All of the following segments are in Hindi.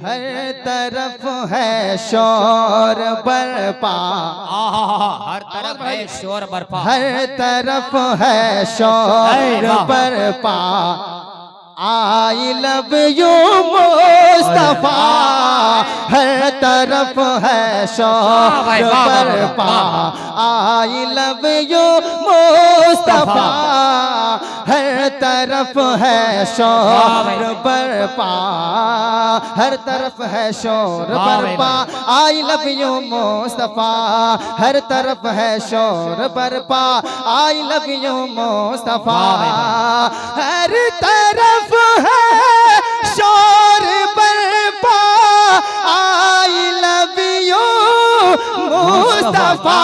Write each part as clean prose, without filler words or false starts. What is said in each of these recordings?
हर तरफ है शोर बरपा, हर तरफ है शोर बरपा, हर तरफ है शोर बरपा। आई लव यू मुस्तफा, हर तरफ है शोर बरपा। आई लव यू मुस्तफा, हर तरफ है शोर बरपा, हर तरफ है शोर बरपा। आई लव यू मुस्तफा, हर तरफ है शोर बरपा। आई लव यू मुस्तफा, हर तरफ है शोर बरपा। आई लव यू मुस्तफा,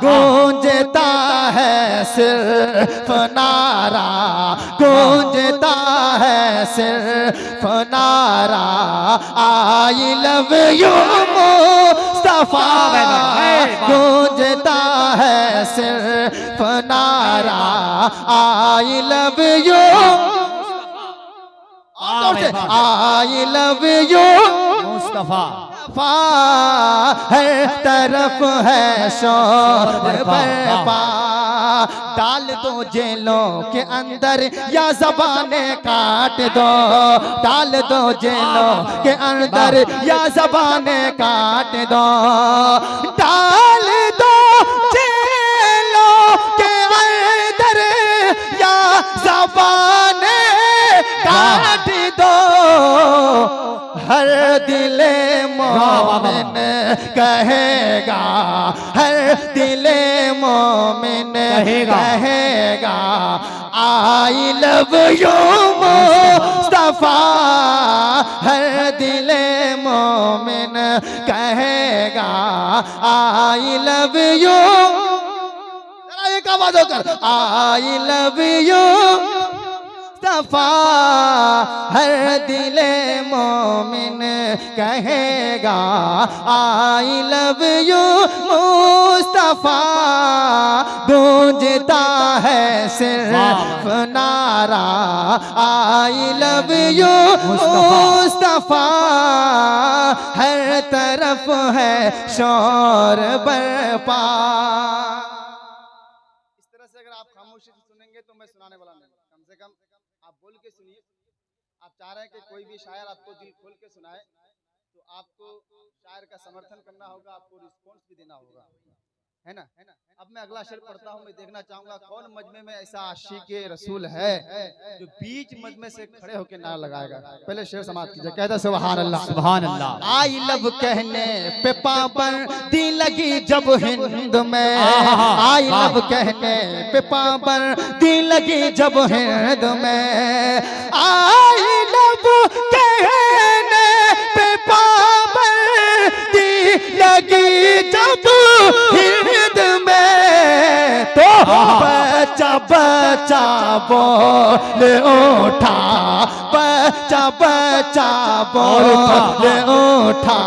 गूंजता है सिर्फ नारा, गूंजता है सिर्फ नारा। आई लव यू मुस्तफा, गूंजता है सिर्फ नारा। I love you, I love you Mustafa. हर तरफ है शोर बरपा। डाल दो जेलों के अंदर या ज़बाने काट दो, डाल दो जेलों के अंदर या ज़बाने काट दो। डाल दो जेलों के अंदर या ज़बाने काट दो। हर दिले मोमिन कहेगा, हर दिले मोमिन कहेगा। आई लव यू मुस्तफा, हर दिले मोमिन कहेगा। आई लव यू, एक आवाज होकर आई लव यू मुस्तफा, हर दिले मोमिन कहेगा। आई लव यू मुस्तफा, गूंजता है सिर्फ नारा। आई लव यू मुस्तफा, हर तरफ है शोर बरपा। इस तरह से अगर आप खामोशी से सुनेंगे तो मैं सुनाने वाला नहीं, कम से कम आप बोल के सुनिए। आप चाह रहे हैं कि कोई भी शायर आपको दिल खोल के सुनाए, तो आपको शायर का समर्थन करना होगा, आपको रिस्पॉन्स भी देना होगा, है ना। अब मैं अगला शेर पढ़ता हूँ। मैं देखना चाहूंगा कौन मजमे में ऐसा आशिक़े रसूल है जो बीच मजमे से खड़े होकर नारा लगाएगा। पहले शेर समाप्त कीजिए। कहता सुभान अल्लाह, सुभान अल्लाह। आई लव कहने पे पाबंदी लगी जब हिंद में, आई लव कहने पे पाबंदी लगी जब हिंद में। आई लव कहने पे पाबंदी लगी जब हिंद में, तो बच्चा बच्चा बोल उठा, बच्चा बच्चा बोल उठा।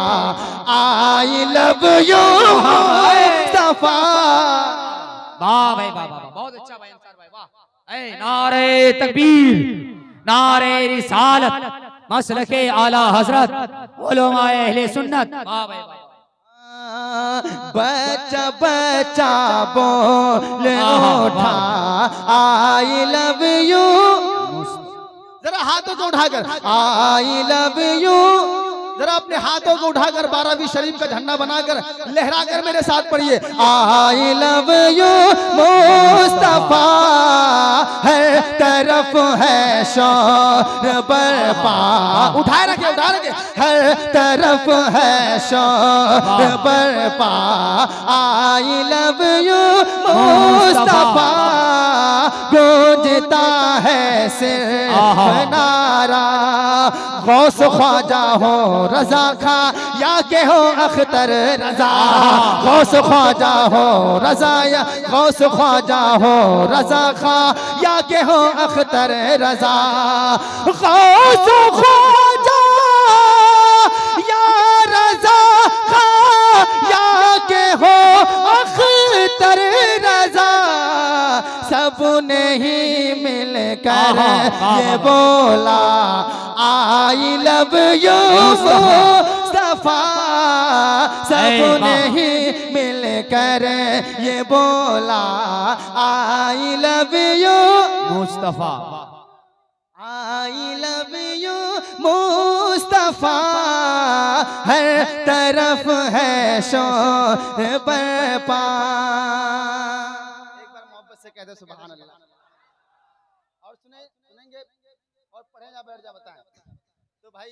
आई लव यू मुस्तफा। वाह भाई वाह वाह, बहुत अच्छा भाई अंसार भाई, वाह। ऐ नारे तकबीर, नारे रिसालत, मसलके आला हजरत उलमाए अहले सुन्नत। वाह भाई वाह। बच्चा बच्चा बोल उठा। आई लव यू, जरा हाथों को उठाकर आई लव यू, जरा अपने हाथों को उठाकर 12वीं शरीफ का झंडा बनाकर लहराकर मेरे साथ पढ़िए। आई लव यू मुस्तफा, हर तरफ है शोर बरपा। उठाए रखे, उठा रखे। हर तरफ है शोर बरपा। आई लव यू मुस्तफा, गूंजता है सिर्फ नारा। गौस ख्वाजा हो रजा खा या के हो अख्तर रजा, गौस ख्वाजा हो रजा या गौस ख्वाजा हो रजा खा या के हो अख्तर रजा। गौस ख्वाजा या रजा खा या के हो अख्तर रजा, सबने ही मिलकर ये बोला आई लव यू मुस्तफा, सबने ही मिलकर ये बोला I love you Mustafa. I love you Mustafa, हर तरफ है शोर बरपा। एक बार मोहब्बत से कहते सुभान अल्लाह। और सुनेंगे और पढ़े या बैठ जा बताएं तो भाई।